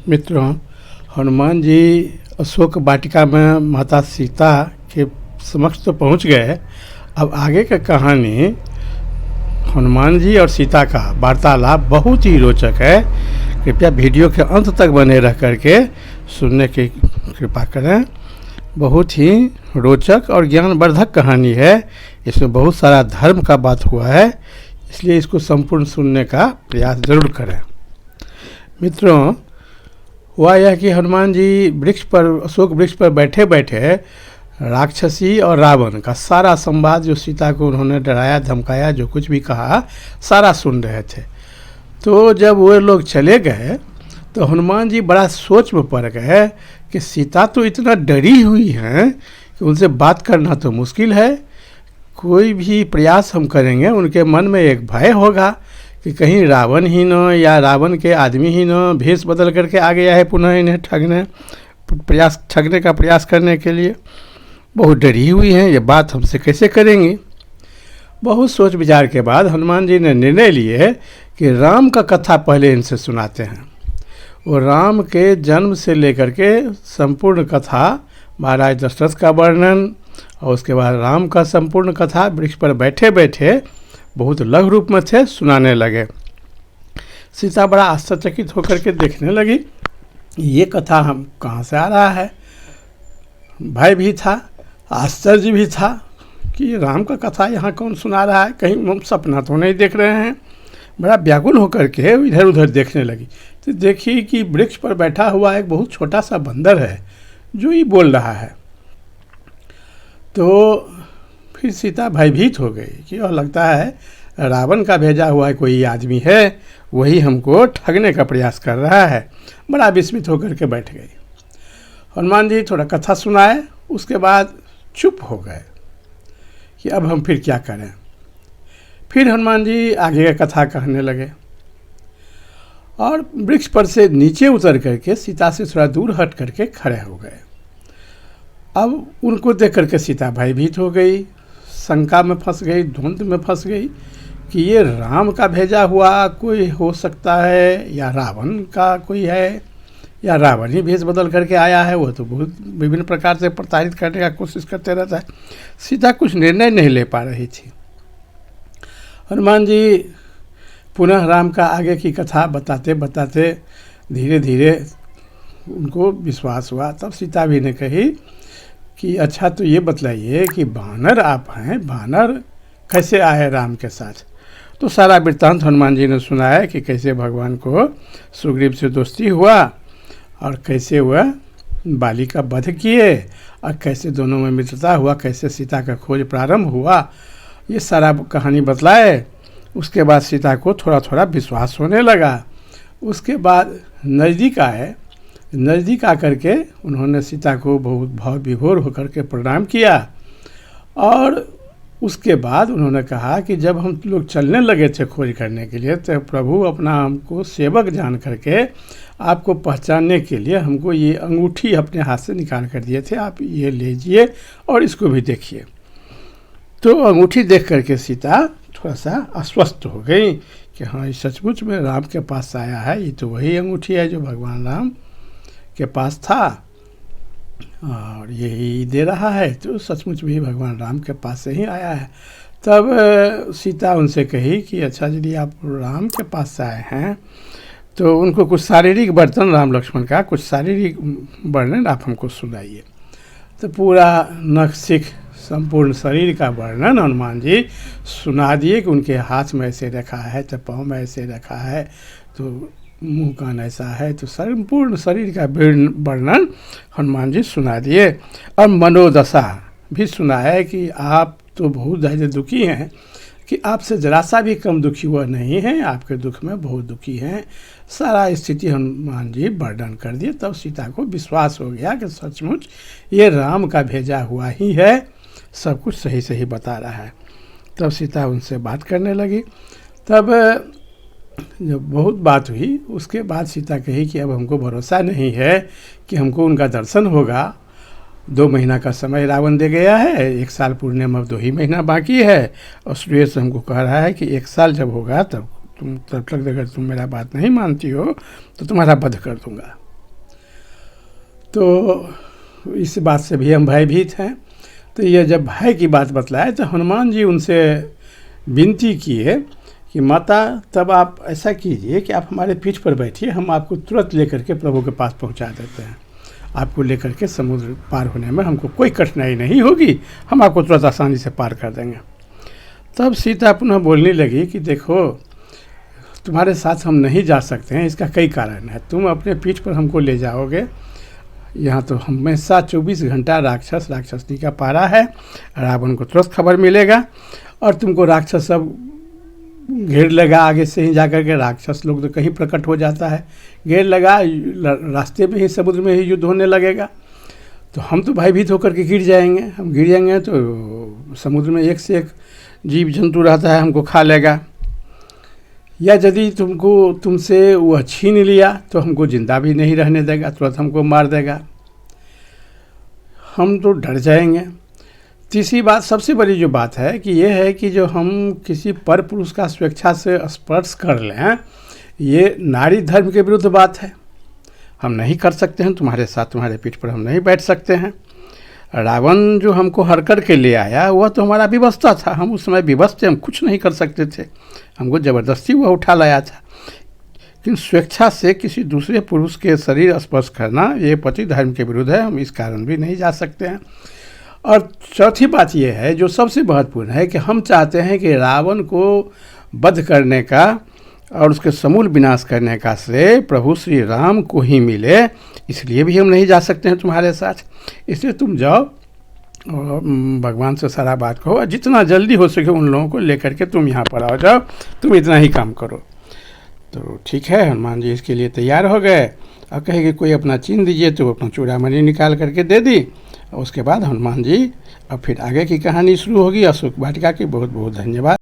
मित्रों, हनुमान जी अशोक वाटिका में माता सीता के समक्ष तो पहुंच गए। अब आगे का कहानी हनुमान जी और सीता का वार्तालाप बहुत ही रोचक है। कृपया वीडियो के अंत तक बने रह करके सुनने की कृपा करें। बहुत ही रोचक और ज्ञानवर्धक कहानी है। इसमें बहुत सारा धर्म का बात हुआ है, इसलिए इसको संपूर्ण सुनने का प्रयास जरूर करें। मित्रों, हुआ यह कि हनुमान जी वृक्ष पर, अशोक वृक्ष पर बैठे बैठे राक्षसी और रावण का सारा संवाद, जो सीता को उन्होंने डराया धमकाया, जो कुछ भी कहा, सारा सुन रहे थे। तो जब वो लोग चले गए तो हनुमान जी बड़ा सोच में पड़ गए कि सीता तो इतना डरी हुई हैं कि उनसे बात करना तो मुश्किल है। कोई भी प्रयास हम करेंगे, उनके मन में एक भय होगा कि कहीं रावण ही न, या रावण के आदमी ही न भेष बदल करके आ गया है पुनः इन्हें ठगने का प्रयास करने के लिए। बहुत डरी हुई हैं, ये बात हमसे कैसे करेंगी। बहुत सोच विचार के बाद हनुमान जी ने निर्णय लिए कि राम का कथा पहले इनसे सुनाते हैं। वो राम के जन्म से लेकर के संपूर्ण कथा, महाराज दशरथ का वर्णन, और उसके बाद राम का संपूर्ण कथा वृक्ष पर बैठे बैठे बहुत लघु रूप में थे, सुनाने लगे। सीता बड़ा आश्चर्यचकित होकर के देखने लगी, ये कथा हम कहाँ से आ रहा है। भय भी था, आश्चर्य भी था कि राम का कथा यहाँ कौन सुना रहा है, कहीं हम सपना तो नहीं देख रहे हैं। बड़ा व्याकुल होकर के इधर उधर देखने लगी तो देखी कि वृक्ष पर बैठा हुआ एक बहुत छोटा सा बंदर है जो ही बोल रहा है। तो फिर सीता भयभीत हो गई कि और लगता है रावण का भेजा हुआ कोई आदमी है, वही हमको ठगने का प्रयास कर रहा है। बड़ा विस्मित होकर के बैठ गई। हनुमान जी थोड़ा कथा सुनाए, उसके बाद चुप हो गए कि अब हम फिर क्या करें। फिर हनुमान जी आगे का कथा कहने लगे और वृक्ष पर से नीचे उतर करके सीता से थोड़ा दूर हट करके खड़े हो गए। अब उनको देख करके सीता भयभीत हो गई, शंका में फंस गई, द्वंद्व में फंस गई कि ये राम का भेजा हुआ कोई हो सकता है या रावण का कोई है, या रावण ही भेष बदल करके आया है। वो तो बहुत विभिन्न प्रकार से प्रताड़ित करने का कोशिश करते रहता है। सीता कुछ निर्णय नहीं ले पा रही थी। हनुमान जी पुनः राम का आगे की कथा बताते बताते धीरे धीरे उनको विश्वास हुआ। तब सीता भी ने कही कि अच्छा, तो ये बतलाइए कि बानर आप हैं, बानर कैसे आए राम के साथ। तो सारा वृत्तांत हनुमान जी ने सुनाया कि कैसे भगवान को सुग्रीव से दोस्ती हुआ और कैसे वह बाली का वध किए और कैसे दोनों में मित्रता हुआ, कैसे सीता का खोज प्रारंभ हुआ, ये सारा कहानी बतलाए। उसके बाद सीता को थोड़ा थोड़ा विश्वास होने लगा। उसके बाद नज़दीक आए, नज़दीक आकर के उन्होंने सीता को बहुत भाव विभोर होकर के प्रणाम किया और उसके बाद उन्होंने कहा कि जब हम लोग चलने लगे थे खोज करने के लिए, तो प्रभु अपना हमको सेवक जान करके आपको पहचानने के लिए हमको ये अंगूठी अपने हाथ से निकाल कर दिए थे, आप ये लीजिए और इसको भी देखिए। तो अंगूठी देख करके सीता थोड़ा सा आश्वस्त हो गई कि हाँ, ये सचमुच में राम के पास आया है, ये तो वही अंगूठी है जो भगवान राम के पास था और यही दे रहा है, तो सचमुच भी भगवान राम के पास से ही आया है। तब सीता उनसे कही कि अच्छा, यदि आप राम के पास से आए हैं तो उनको कुछ शारीरिक वर्णन, राम लक्ष्मण का कुछ शारीरिक वर्णन आप हमको सुनाइए। तो पूरा नख सिख संपूर्ण शरीर का वर्णन हनुमान जी सुना दिए कि उनके हाथ में ऐसे रखा है, तो पाँव में ऐसे रखा है, तो मुंह कान ऐसा है, तो संपूर्ण शरीर का वर्णन हनुमान जी सुना दिए। और मनोदशा भी सुना है कि आप तो बहुत ज़्यादा दुखी हैं, कि आपसे जरा सा भी कम दुखी हुआ नहीं है, आपके दुख में बहुत दुखी हैं। सारा स्थिति हनुमान जी वर्णन कर दिए। तब सीता को विश्वास हो गया कि सचमुच ये राम का भेजा हुआ ही है, सब कुछ सही सही बता रहा है। तब सीता उनसे बात करने लगी। तब जब बहुत बात हुई, उसके बाद सीता कही कि अब हमको भरोसा नहीं है कि हमको उनका दर्शन होगा। 2 महीना का समय रावण दे गया है, 1 साल पूर्णे में 2 ही महीना बाकी है, और सूर्य से हमको कह रहा है कि 1 साल जब होगा तब तब तक अगर तुम मेरा बात नहीं मानती हो तो तुम्हारा वध कर दूंगा। तो इस बात से भी हम भयभीत हैं। तो ये जब भय की बात बतलाए तो हनुमान जी उनसे विनती किए कि माता तब आप ऐसा कीजिए कि आप हमारे पीठ पर बैठिए, हम आपको तुरंत लेकर के प्रभु के पास पहुंचा देते हैं। आपको लेकर के समुद्र पार होने में हमको कोई कठिनाई नहीं होगी, हम आपको तुरंत आसानी से पार कर देंगे। तब सीता पुनः बोलने लगी कि देखो, तुम्हारे साथ हम नहीं जा सकते हैं, इसका कई कारण है। तुम अपने पीठ पर हमको ले जाओगे, यहाँ तो हमेशा 24 घंटा राक्षसनी का पारा है, रावण को तुरंत खबर मिलेगा और तुमको राक्षस सब घेर लगा। आगे से ही जाकर के राक्षस लोग तो कहीं प्रकट हो जाता है, घेर लगा, रास्ते में ही समुद्र में ही युद्ध होने लगेगा। तो हम तो भयभीत होकर के गिर जाएंगे। हम गिर जाएंगे तो समुद्र में एक से एक जीव जंतु रहता है, हमको खा लेगा। या यदि तुमसे वह छीन लिया तो हमको जिंदा भी नहीं रहने देगा, तुरंत हमको मार देगा। हम तो डर जाएंगे। तीसरी बात, सबसे बड़ी जो बात है कि ये है कि जो हम किसी पर पुरुष का स्वेच्छा से स्पर्श कर लें, ये नारी धर्म के विरुद्ध बात है। हम नहीं कर सकते हैं, तुम्हारे साथ तुम्हारे पीठ पर हम नहीं बैठ सकते हैं। रावण जो हमको हर कर के ले आया वह तो हमारा विवस्ता था, हम उस समय विवश थे, हम कुछ नहीं कर सकते थे, हमको ज़बरदस्ती वह उठा लाया था। लेकिन स्वेच्छा से किसी दूसरे पुरुष के शरीर स्पर्श करना ये पति धर्म के विरुद्ध है, हम इस कारण भी नहीं जा सकते हैं। और चौथी बात यह है जो सबसे महत्वपूर्ण है कि हम चाहते हैं कि रावण को वध करने का और उसके समूल विनाश करने का श्रेय प्रभु श्री राम को ही मिले, इसलिए भी हम नहीं जा सकते हैं तुम्हारे साथ। इसलिए तुम जाओ और भगवान से सारा बात कहो, जितना जल्दी हो सके उन लोगों को लेकर के तुम यहाँ पर आ जाओ, तुम इतना ही काम करो। तो ठीक है, हनुमान जी इसके लिए तैयार हो गए और कहे कि कोई अपना चिन्ह दीजिए, तो अपना चूड़ामणि निकाल करके दे दी। और उसके बाद हनुमान जी अब फिर आगे की कहानी शुरू होगी। अशोक वाटिका की बहुत बहुत धन्यवाद।